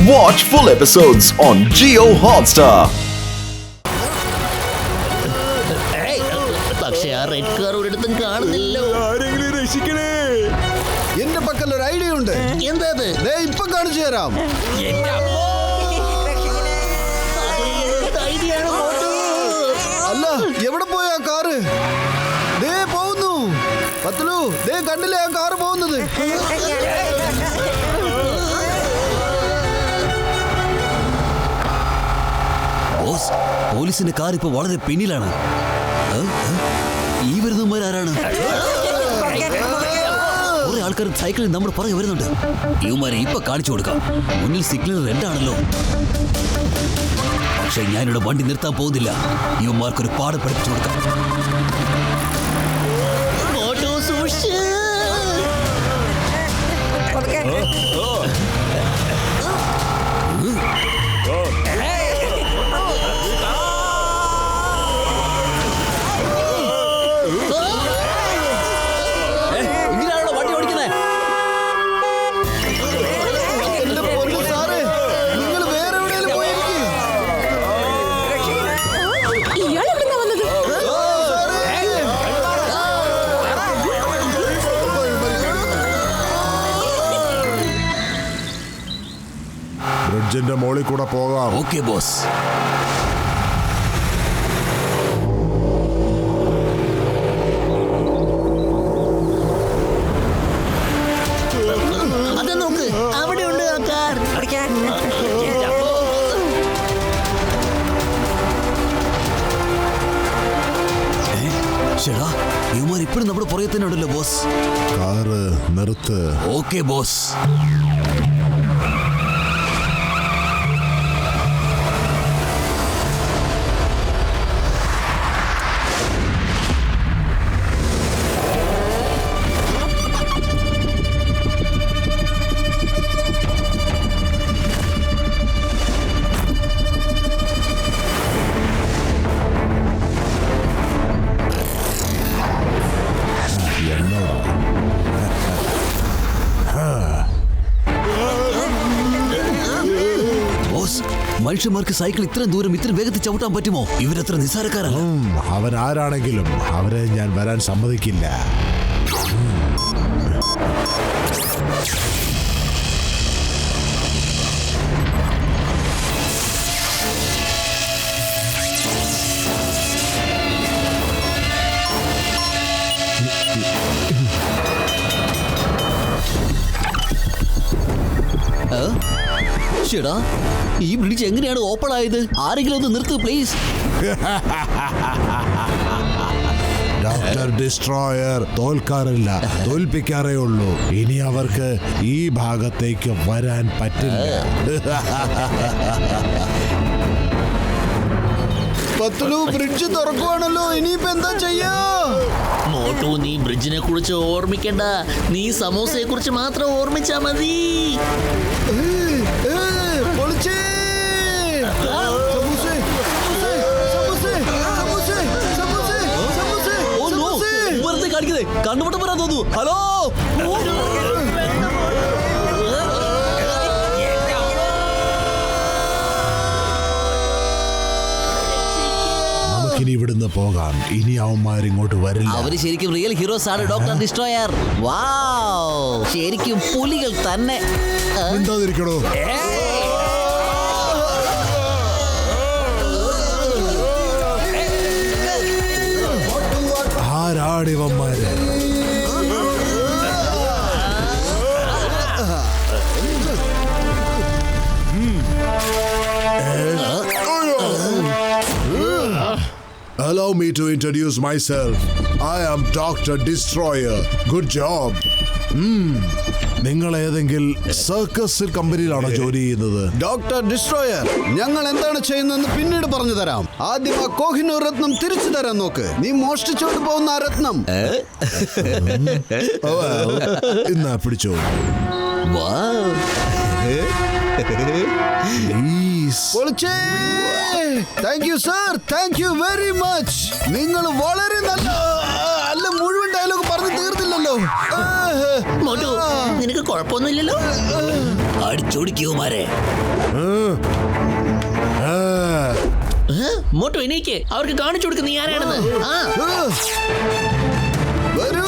Watch full episodes on Jio Hotstar. പക്ഷേ ആ red car ഒരിടത്തും കാണുന്നില്ലോ. ആരെങ്കിലും രക്ഷിക്കണേ. എന്റെ പക്കൽ ഒരു ഐഡിയ ഉണ്ട്. എന്താ അത്? ഇപ്പൊ കാണിച്ചു തരാം. അല്ല, എവിടെ പോയ ആ കാറ്? ദേ പോകുന്നു. പത്തലു, ദേ കണ്ടില്ലേ ആ കാറ് പോകുന്നത്? പോലീസിന്റെ കാർ ഇപ്പൊ വളരെ പിന്നിലാണ്. ഈ വരുന്നവന്മാരാരാണ്? കുറെ ആൾക്കാർ സൈക്കിളിൽ നമ്മൾ പുറകെ വരുന്നുണ്ട്. ഇവന്മാരെ ഇപ്പൊ കാണിച്ചു കൊടുക്കാം. മുന്നിൽ സിഗ്നൽ റെഡ് ആണല്ലോ. പക്ഷെ ഞാനിവിടെ വണ്ടി നിർത്താൻ പോകുന്നില്ല. ഇവന്മാർക്കൊരു പാഠം പഠിപ്പിച്ചു കൊടുക്കാം. ബ്രിഡ്ജിന്റെ മോളിൽ കൂടെ പോകാം. Okay boss. അത് നോക്ക്, അവിടെ ഉണ്ട് ആ കാർ. ചേടാ, ഇവന്മാർ ഇപ്പോഴും നമ്മുടെ പുറകെ തന്നെ ഉണ്ടല്ലോ ബോസ്. കാറ് നിർത്ത്. Okay boss. മനുഷ്യന്മാർക്ക് സൈക്കിൾ ഇത്രയും ദൂരം ഇത്രയും വേഗത്തിൽ ചവിട്ടാൻ പറ്റുമോ? ഇവരത്ര നിസ്സാരക്കാരല്ല. അവൻ ആരാണെങ്കിലും അവരെ ഞാൻ വരാൻ സമ്മതിക്കില്ല. ചേടാ, ഈ ബ്രിഡ്ജ് എങ്ങനെയാണ് ഓപ്പൺ ആയത്? ആരെങ്കിലും ഒന്ന് നിർത്ത് പ്ലീസ്. ഡോക്ടർ ഡിസ്ട്രോയർ തോൽക്കാറില്ല, തോൽപ്പിക്കാറേ ഉള്ളൂ. ഇനി അവർക്ക് ഈ ഭാഗത്തേക്ക് വരാൻ പറ്റില്ല. പത്തലു, ബ്രിഡ്ജ് തുറക്കുവാണല്ലോ. ഇനിയിപ്പോ എന്താ ചെയ്യാ? മോട്ടു, നീ ബ്രിഡ്ജിനെ കുറിച്ച് ഓർമ്മിക്കണ്ട. നീ സമോസയെ കുറിച്ച് മാത്രം ഓർമ്മിച്ചാ മതി. കണ്ണുപൊട്ടം വരാൻ തോന്നുന്നു. ഹലോ, നമുക്കിനി ഇവിടുന്ന് പോകാം. ഇനി അവന്മാരിങ്ങോട്ട് വരില്ല. അവര് ശരിക്കും റിയൽ ഹീറോസ് ആണ് ഡോക്ടർ ഡിസ്ട്രോയർ. വാവ്, ശരിക്കും പുലികൾ തന്നെ. എന്താതിരിക്കണോ? ആരാടിവന്മാര്? Allow me to introduce myself. I am Dr. Destroyer. Good job. നിങ്ങൾ ഏതെങ്കിലും സർക്കസ് കമ്പനിയിലാണോ ജോലി ചെയ്യുന്നത്? ഡോക്ടർ ഡിസ്ട്രോയർ, ഞങ്ങൾ എന്താണ് ചെയ്യുന്നതെന്ന് പിന്നീട് പറഞ്ഞു തരാം. ആദ്യം ആ കോഹിനൂർ രത്നം തിരിച്ചു തരാൻ നോക്ക്. നീ മോഷ്ടിച്ചോണ്ട് പോകുന്ന ആ രത്നം. ഇന്നാ പിടിച്ചോ. Thank you sir, thank you very much. നിങ്ങൾ വളരെ നല്ല. അല്ല, മുഴുവൻ ഡയലോഗ് പറഞ്ഞു തീർന്നില്ലല്ലോ. മോട്ടു, നിനക്ക് കുഴപ്പമൊന്നുമില്ലല്ലോ? അടിച്ചോടിക്കുമാരെ. മോട്ടോ എനിക്ക് അവർക്ക് കാണിച്ചു കൊടുക്കുന്ന നീ ആരാണെന്ന്. വരൂ.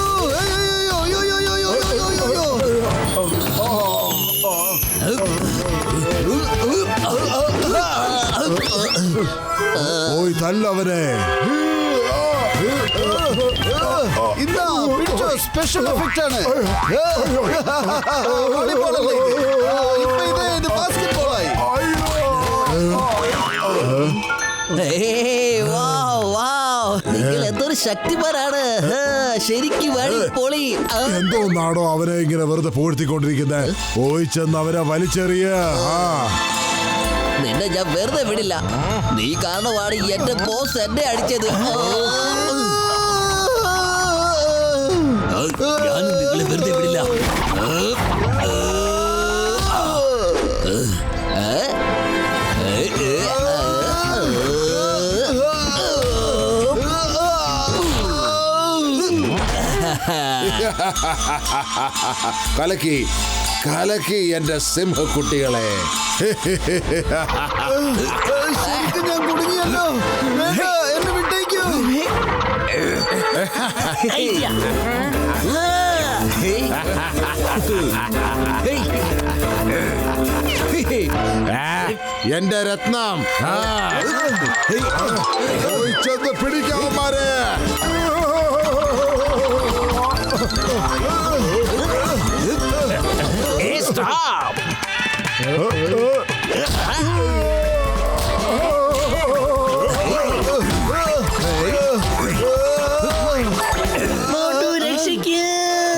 പോയി തല്ലവനെ. ഇതാ പിടിച്ചോ, സ്പെഷ്യൽ എഫക്റ്റ് ആണ്. ഇത് ബാസ്കറ്റ്ബോളായി. നിങ്ങൾ എന്തൊരു ശക്തിമാരാണ്. ശരിക്കും പൊളി. എന്തോന്നാണോ അവനെ ഇങ്ങനെ വെറുതെ പൂഴ്ത്തിക്കൊണ്ടിരിക്കുന്നത്? പോയി ചെന്ന് അവനെ വലിച്ചെറിയ. നിന്നെ ഞാൻ വെറുതെ വിടില്ല. നീ കാരണമാണ് എന്റെ ബോസ് എന്നെ അടിച്ചത്. ഞാനും നിങ്ങളെ വെറുതെ വിടില്ല. കലക്കി കലക്കി എന്റെ സിംഹക്കുട്ടികളെ. ശരിക്കും ഞാൻ കുടുങ്ങിയല്ലോ. എന്നെ വിട്ടേക്കൂ. എന്റെ രത്നം ചെന്ന് പിടിക്കാവന്മാരെ.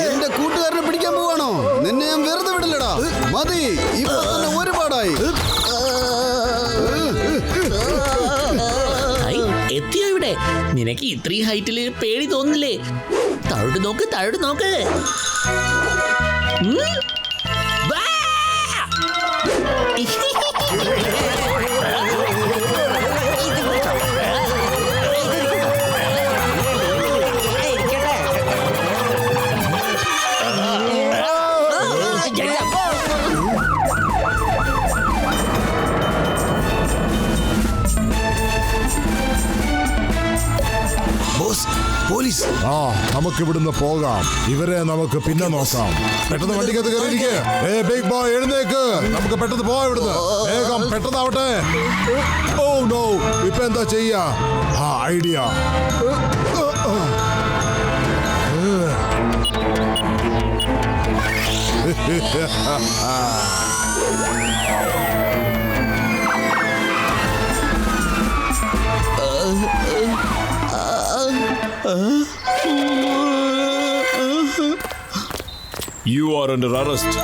എന്റെ കൂട്ടുകാരനെ പിടിക്കാൻ പോവാണോ? നിന്നെ ഞാൻ വെറുതെ വിടില്ലടാ. മതി, ഇപ്പൊ തന്നെ ഒരുപാടായി. എത്തിയോ ഇവിടെ? നിനക്ക് ഇത്രയും ഹൈറ്റില് പേടി തോന്നില്ലേ? തഴുട് നോക്ക്, തഴുട് നോക്ക്. പോലീസ്. നമുക്ക് ഇവിടുന്ന് പോകാം. ഇവരെ നമുക്ക് പിന്നെ നോക്കാം. പെട്ടെന്ന് വണ്ടിക്കകത്ത് കയറിയിരിക്കെ. ബിഗ് ബോയ് എഴുന്നേക്ക്. നമുക്ക് പെട്ടെന്ന് പോവാം ഇവിടുന്ന്. വേഗം പെട്ടെന്നാവട്ടെ. ഓ നോ, ഇപ്പൊ എന്താ ചെയ്യാ? Idea. You are under arrest.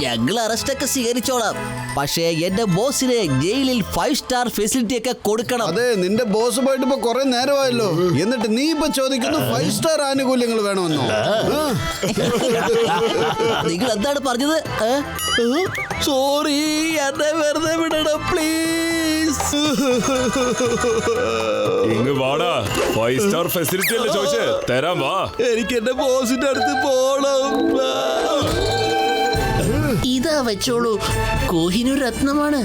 ഞങ്ങൾ അറസ്റ്റൊക്കെ സ്വീകരിച്ചോളാം. പക്ഷേ എന്റെ ബോസിന് ജയിലിൽ 5 സ്റ്റാർ ഫെസിലിറ്റി ഒക്കെ കൊടുക്കണം. അതെ, നിന്റെ ബോസ് പോയിട്ട് ഇപ്പൊ കൊറേ നേരമായല്ലോ. എന്നിട്ട് നീ ഇപ്പൊ ചോദിക്കുന്നു 5 സ്റ്റാർ ആനുകൂല്യങ്ങൾ വേണമെന്നോ? നിങ്ങൾ എന്താണ് പറഞ്ഞത്? സോറി, എന്നെ വെറുതെ വിടണം പ്ലീസ്. ഇങ്ങ് വാടാ. 5 സ്റ്റാർ ഫെസിലിറ്റി അല്ലേ ചോദിച്ചേ? തരാം, വാ. എനിക്ക് എന്റെ ബോസിന്റെ അടുത്ത് പോണം. ഇതാ വെച്ചോളൂ, കോഹിനൂർ രത്നമാണ്.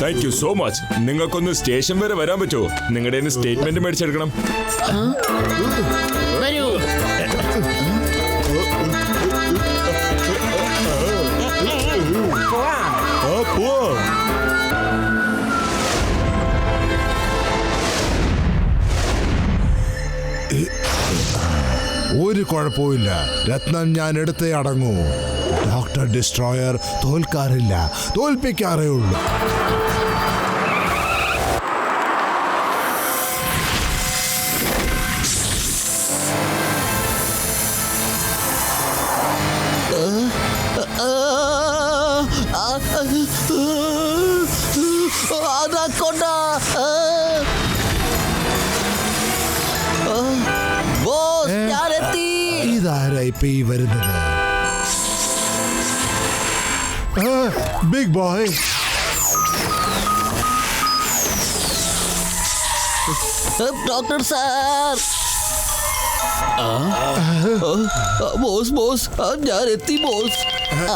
Thank you so much. നിങ്ങൾക്കൊന്ന് സ്റ്റേഷൻ വരെ വരാൻ പറ്റുമോ? നിങ്ങളുടെ സ്റ്റേറ്റ്മെന്റ് മേടിച്ചെടുക്കണം. വരൂ. ഒരു കുഴപ്പമില്ല. രത്നം ഞാൻ എടുത്തേ അടങ്ങൂ. ഡോക്ടർ ഡിസ്ട്രോയർ തോൽക്കാറില്ല, തോൽപ്പിക്കാറേ ഉള്ളൂ. ഇതാരാ ഇപ്പൊ ഈ വരുന്നത്? Big boy. Doctor sir. Boss, ഞാൻ എത്തി ബോസ്.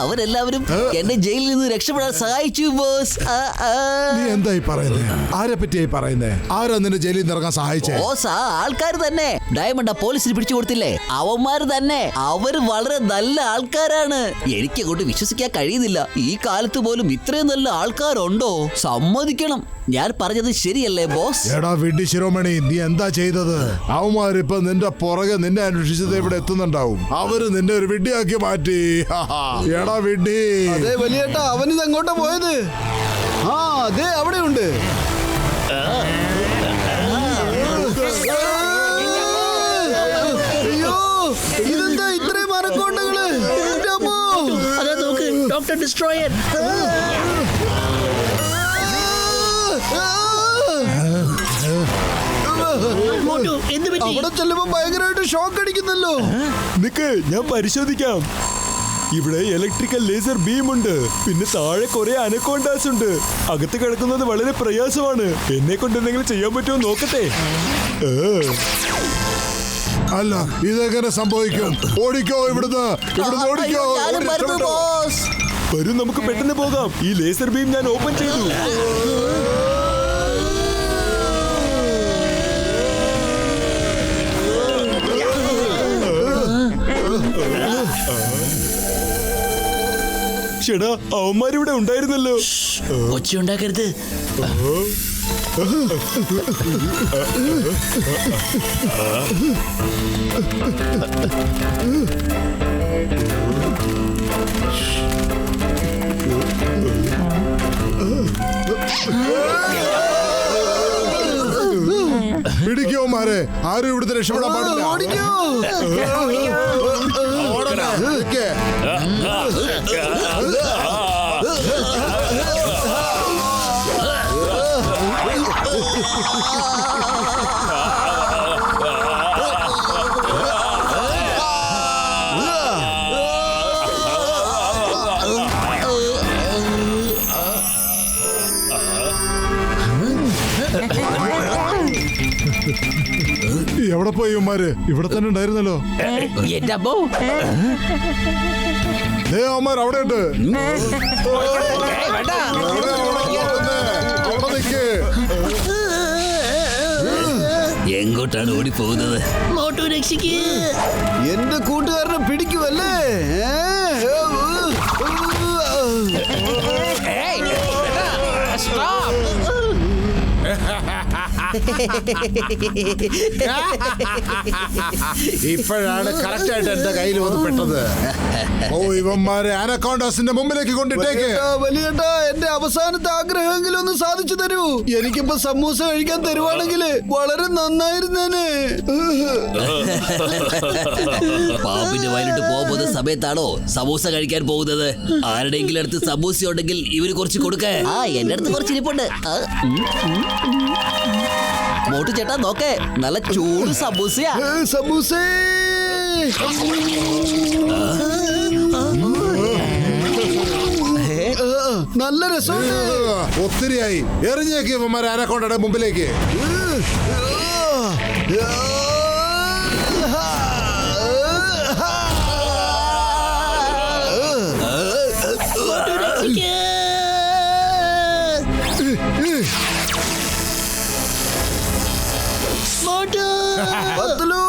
അവരെല്ലാവരും എന്നെ ജയിലിൽ നിന്ന് രക്ഷപ്പെടാൻ സഹായിച്ചു ബോസ്. നീ എന്തായി പറയുന്നേ? ആരെ പറ്റിയായി പറയുന്നേ? ആരാ നിന്നെ ജയിലിൽ നിന്ന് ഇറങ്ങാൻ സഹായിച്ചേ? ബോസ്, ആ ആൾക്കാർ തന്നെ. ഡയമണ്ട് പോലീസിന് പിടിച്ചു കൊടുത്തില്ലേ, അവന്മാര് തന്നെ. അവര് വളരെ നല്ല ആൾക്കാരാണ്. എനിക്ക് അങ്ങോട്ട് വിശ്വസിക്കാൻ കഴിയുന്നില്ല. ഈ കാലത്ത് പോലും ഇത്രയും നല്ല ആൾക്കാരുണ്ടോ? സമ്മതിക്കണം. ഞാൻ പറഞ്ഞത് ശരിയല്ലേ ബോസ്? എടാ വിഡ്ഢി ശിരോമണി, നീ എന്താ ചെയ്തത്? അവന്മാരിപ്പൊ നിന്റെ പുറകെ നിന്നെ അന്വേഷിച്ചത് ഇവിടെ എത്തുന്നുണ്ടാവും. അവര് നിന്നെ ഒരു വിഡ്ഢിയാക്കി മാറ്റി. എടാ വിഡ്ഢി. അതെ വലിയേട്ടാ, അവനിത് എങ്ങോട്ടാ പോയത്? ആ അതെ അവിടെ ഉണ്ട്. അയ്യോ, ഇതെന്താ ഇത്രയും മരക്കോട്ടകള്? അതാ നോക്ക്, ഡോക്ടർ ഡിസ്ട്രോയർ. അവിടെ ചെല്ലുമ്പോ ഭയങ്കരമായിട്ട് ഷോക്ക് അടിക്കുന്നല്ലോ. നിക്ക്, ഞാൻ പരിശോധിക്കാം. ഇവിടെ ഇലക്ട്രിക്കൽ ലേസർ ബീം ഉണ്ട്. പിന്നെ താഴെ കുറെ അനക്കോണ്ടാസ് ഉണ്ട്. അകത്ത് കിടക്കുന്നത് വളരെ പ്രയാസമാണ്. എന്നെ കൊണ്ട് എന്തെങ്കിലും ചെയ്യാൻ പറ്റുമോ നോക്കട്ടെ. അല്ല, ഇതെങ്ങനെ സംഭവിക്കും? ഓടിക്കോ ഇവിടുന്ന്, ഓടിക്കോ. വരും, നമുക്ക് പെട്ടെന്ന് പോകാം. ഈ ലേസർ ബീം ഞാൻ ഓപ്പൺ ചെയ്തു. ചേടാ, അവന്മാരിവിടെ ഉണ്ടായിരുന്നല്ലോ. ഒച്ചയുണ്ടാക്കരുത്. പിടിക്കോമാരെ, ആരും ഇവിടുത്തെ രക്ഷപ്പെടാൻ പാടില്ല. എവിടെ പോയി ഇവന്മാര്? ഇവിടെ തന്നെ ഉണ്ടായിരുന്നല്ലോ. അവന്മാർ അവിടെ ഉണ്ട്. എങ്ങോട്ടാണ് ഓടിപ്പോകുന്നത്? മോട്ടു രക്ഷിക്ക്. എന്റെ കൂട്ടുകാരനെ പിടിക്കുമല്ലേ? ഇപ്പോഴാണ് കറക്റ്റ് ആയിട്ട് എന്റെ കയ്യിൽ വന്ന് പെട്ടത്. ഓ, ഇവന്മാരെ അനക്കോണ്ടാസിന്റെ മുമ്പിലേക്ക് കൊണ്ടിട്ടേക്ക്. വലിയേട്ടാ, എന്റെ അവസാനത്തെ ആഗ്രഹമെങ്കിലും ഒന്ന് സാധിച്ചു തരൂ. എനിക്കിപ്പോ സമൂസ കഴിക്കാൻ തരുവാണെങ്കിൽ വളരെ നന്നായിരുന്നേനെ. പാമ്പിന്റെ വയലിട്ട് പോകുന്ന സമയത്താണോ സമൂസ കഴിക്കാൻ പോകുന്നത്? ആരുടെയെങ്കിലും അടുത്ത് സമൂസ ഉണ്ടെങ്കിൽ ഇവര് കുറച്ച് കൊടുക്ക. എന്റെ അടുത്ത് കുറച്ച് ഇരിപ്പുണ്ട്. മോട്ടു ചേട്ടാ നോക്കേ, നല്ല ചൂട് സമൂസയാ. സമൂസേ നല്ല രസമുണ്ട്. ഒത്തിരിയായി. എറിഞ്ഞേക്ക് ഇവന്മാരെ അനക്കോണ്ടയുടെ മുമ്പിലേക്ക്. പത്തലു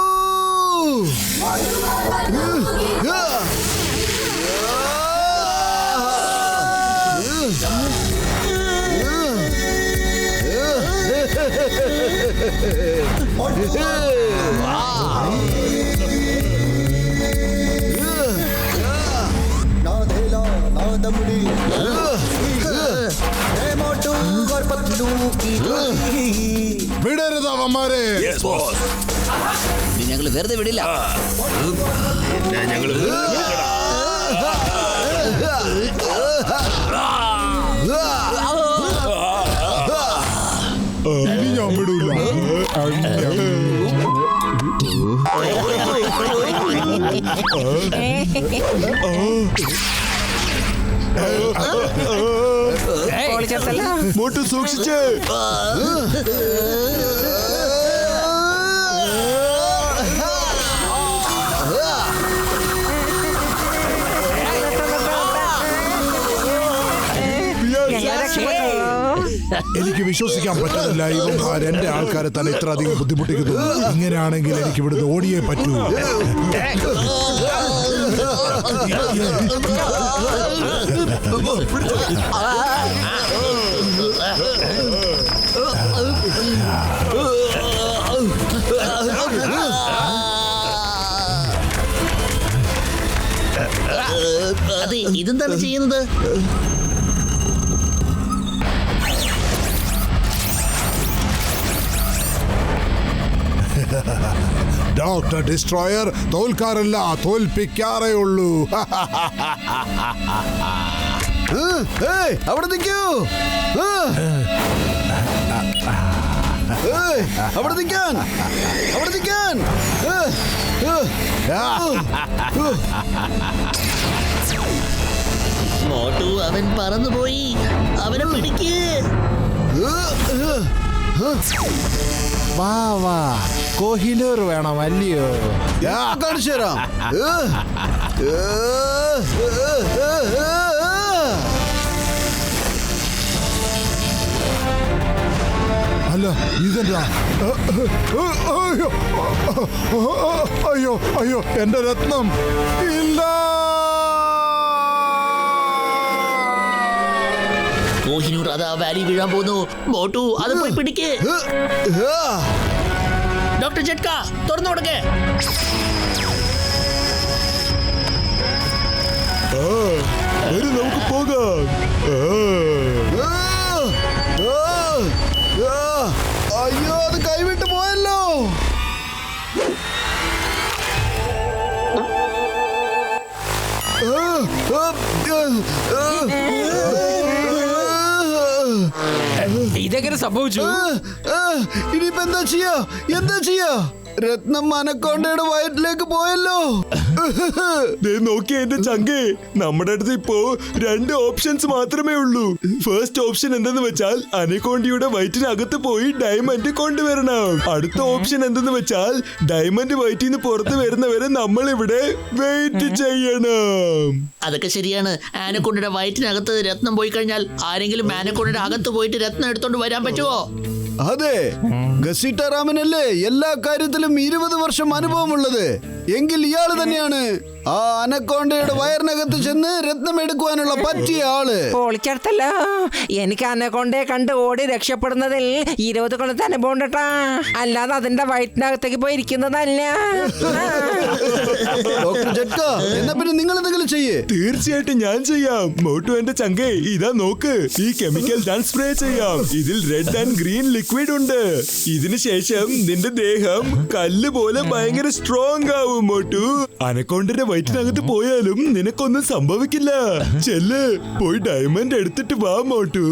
വിടരുത് അവന്മാരെ. ഞങ്ങൾ വെറുതെ വിടില്ല. ഞാൻ വിടൂല. മോട്ടു സൂക്ഷിച്ച്. ഞങ്ങൾ രക്ഷപ്പെട്ടു. എനിക്ക് വിശ്വസിക്കാൻ പറ്റുന്നില്ല ഇവന്മാർ എന്റെ ആൾക്കാരെ തന്നെ ഇത്ര അധികം ബുദ്ധിമുട്ടിക്കുന്നു. ഇങ്ങനെയാണെങ്കിൽ എനിക്ക് ഇവിടുന്ന് ഓടിയേ പറ്റൂ. അതെ, ഇതെന്താണ് ചെയ്യുന്നത്? ഡോക്ടർ ഡിസ്ട്രോയർ തോൽക്കാറില്ല, തോൽപ്പിക്കാറേ ഉള്ളൂ. അവിടെ നിൽക്കൂ. അവിടെ നിൽക്കാൻ, അവിടെ നിൽക്കാൻ. മോട്ടു, അവൻ പറന്നുപോയി. അവനെ പിടിക്ക്. വാ വാ, കോഹിനൂർ വേണം അല്ലയോ? കാണിച്ചു തരാം. അല്ല ഇതെന്താ? അയ്യോ അയ്യോ, എന്റെ രത്നം ഇല്ല. കോഹിനൂർ അതാ വാലി വീഴാൻ പോകുന്നു. മോട്ടു, അത് പോയി പിടിക്ക്. ഡോക്ടർ ജട്ക, തുറന്നു കൊടുക്കേ. നമുക്ക് പോകാം. അയ്യോ, അത് കൈവിട്ട് പോയല്ലോ. ഇതെങ്ങനെ സംഭവിച്ചു? ഇനിയിപ്പോ എന്താ ചെയ്യാ? എന്താ ചെയ്യാ? രത്നം അനക്കോണ്ടയുടെ വയറ്റിലേക്ക് പോയല്ലോ. നോക്കിയ എന്റെ ചങ്കേ, നമ്മുടെ അടുത്ത് ഇപ്പോ 2 ഓപ്ഷൻസ് മാത്രമേ ഉള്ളൂ. ഫസ്റ്റ് ഓപ്ഷൻ എന്തെന്ന് വെച്ചാൽ അനക്കോണ്ടിയുടെ വയറ്റിനകത്ത് പോയി ഡയമണ്ട് കൊണ്ടുവരണം. അടുത്ത ഓപ്ഷൻ എന്തെന്ന് വെച്ചാൽ ഡയമണ്ട് വയറ്റിൽ നിന്ന് പുറത്ത് വരുന്നവരെ നമ്മൾ ഇവിടെ വെയിറ്റ് ചെയ്യണം. അതൊക്കെ ശരിയാണ്. ആനക്കൊണ്ടയുടെ വയറ്റിനകത്ത് രത്നം പോയി കഴിഞ്ഞാൽ ആരെങ്കിലും ആനക്കൊണ്ടയുടെ അകത്ത് പോയിട്ട് രത്നം എടുത്തോണ്ട് വരാൻ പറ്റുമോ? അതെ, ഗസീട്ടാറാമനല്ലേ എല്ലാ കാര്യത്തിലും 20 വർഷം അനുഭവമുള്ളത്. എങ്കിൽ ഇയാള് തന്നെയാണ് ആ അനക്കോണ്ടയുടെ വയറിനകത്ത് ചെന്ന് രത്നം എടുക്കുവാനുള്ള പറ്റിയ ആള്. പൊളിച്ചെടുത്തല്ലോ. എനിക്ക് അനക്കൊണ്ടയെ കണ്ട് ഓടി രക്ഷപ്പെടുന്നതിൽ 20 കൊല്ലത്തെ അനുഭവം ഉണ്ടട്ടാ. അല്ലാതെ അതിന്റെ വയറ്റിനകത്തേക്ക് പോയി ഇരിക്കുന്നതല്ല. ഡോക്ടർ ജട്ക, എന്നാ പിന്നെ നിങ്ങൾ എന്തെങ്കിലും ചെയ്യേ. തീർച്ചയായിട്ടും ഞാൻ ചെയ്യാം. മോട്ടു എന്റെ ചങ്കേ, ഇതാ നോക്ക്, ഈ കെമിക്കൽ ഞാൻ സ്പ്രേ ചെയ്യാം. ഇതിൽ റെഡ് ആൻഡ് ഗ്രീൻ ലിക്വിഡ് ഉണ്ട്. ഇതിന് ശേഷം നിന്റെ ദേഹം കല്ല് പോലെ ഭയങ്കര സ്ട്രോങ് ആവും. മോട്ടു, അനക്കോണ്ടിന്റെ വയറ്റിനകത്ത് പോയാലും നിനക്കൊന്നും സംഭവിക്കില്ല. ചെല്ല്, പോയി ഡയമണ്ട് എടുത്തിട്ട് വാ മോട്ടു.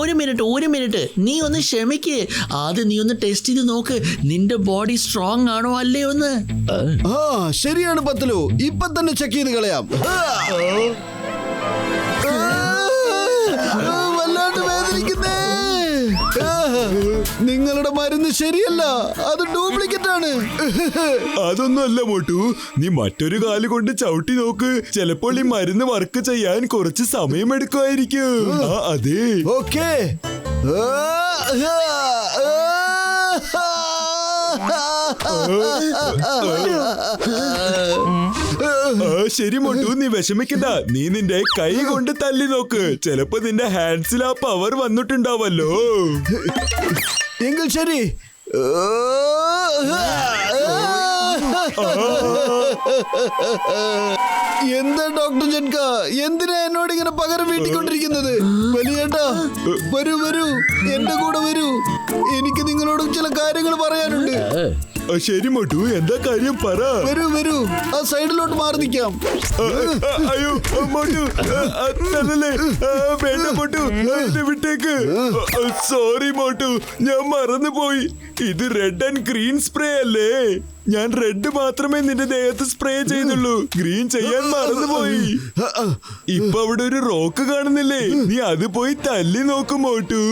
ഒരു മിനിറ്റ്, നീ ഒന്ന് ക്ഷമിക്ക്. ആദ്യം നീ ഒന്ന് ടെസ്റ്റ് ചെയ്ത് നോക്ക്, നിന്റെ ബോഡി സ്ട്രോങ് ആണോ അല്ലയോ എന്ന്. ആ ശരിയാണ് പത്തലു, ഇപ്പൊ തന്നെ ചെക്ക് ചെയ്ത് കളയാം. വല്ലാണ്ട് വേദനിക്കുന്നേ. നിങ്ങളുടെ മരുന്ന് ശരിയല്ല, അത് ഡ്യൂപ്ലിക്കേറ്റ് ആണ്. അതൊന്നുമല്ല മോട്ടു, നീ മറ്റൊരു കാല് കൊണ്ട് ചവിട്ടി നോക്ക്. ചിലപ്പോൾ ഈ മരുന്ന് വർക്ക് ചെയ്യാൻ കുറച്ച് സമയം എടുക്കുമായിരിക്കും. അതെ, ഓക്കേ. ശരി മോട്ടു, നീ വിഷമിക്കണ്ട. നീ നിന്റെ കൈ കൊണ്ട് തല്ലി നോക്ക്. ചിലപ്പോ നിന്റെ ഹാൻഡ്സിൽ ആ പവർ വന്നിട്ടുണ്ടാവല്ലോ. എങ്കിൽ ശരി. എന്താ ഡോക്ടർ ജൻക, എന്തിനാ എന്നോട് ഇങ്ങനെ പകരം വീട്ടിക്കൊണ്ടിരിക്കുന്നത്? വലിയേട്ടാ, വരൂ വരൂ, എന്റെ കൂടെ വരൂ. എനിക്ക് നിങ്ങളോട് ചില കാര്യങ്ങൾ പറയാനുണ്ട്. ശരി മോട്ടു, എന്താ കാര്യം പറ. വരൂ വരൂ, ആ സൈഡിലോട്ട് മാറി നിൽക്കാം. അയ്യോ മോട്ടു, അതല്ലേ, വേണ്ട മോട്ടു, എന്നെ വിട്ടേക്ക്. സോറി മോട്ടു, ഞാൻ മറന്നുപോയി. ഇത് റെഡ് ആൻഡ് ഗ്രീൻ സ്പ്രേ അല്ലേ? ഞാൻ റെഡ് മാത്രമേ നിന്റെ ദേഹത്ത് സ്പ്രേ ചെയ്തുള്ളൂ, ഗ്രീൻ ചെയ്യാൻ മറന്നുപോയി. ഇപ്പൊ അവിടെ ഒരു റോക്ക് കാണുന്നില്ലേ? നീ അത് പോയി തല്ലി നോക്കും Motu.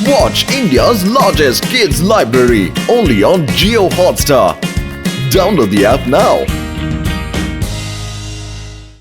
Watch India's largest kids library only on Jio Hotstar. Download the app now.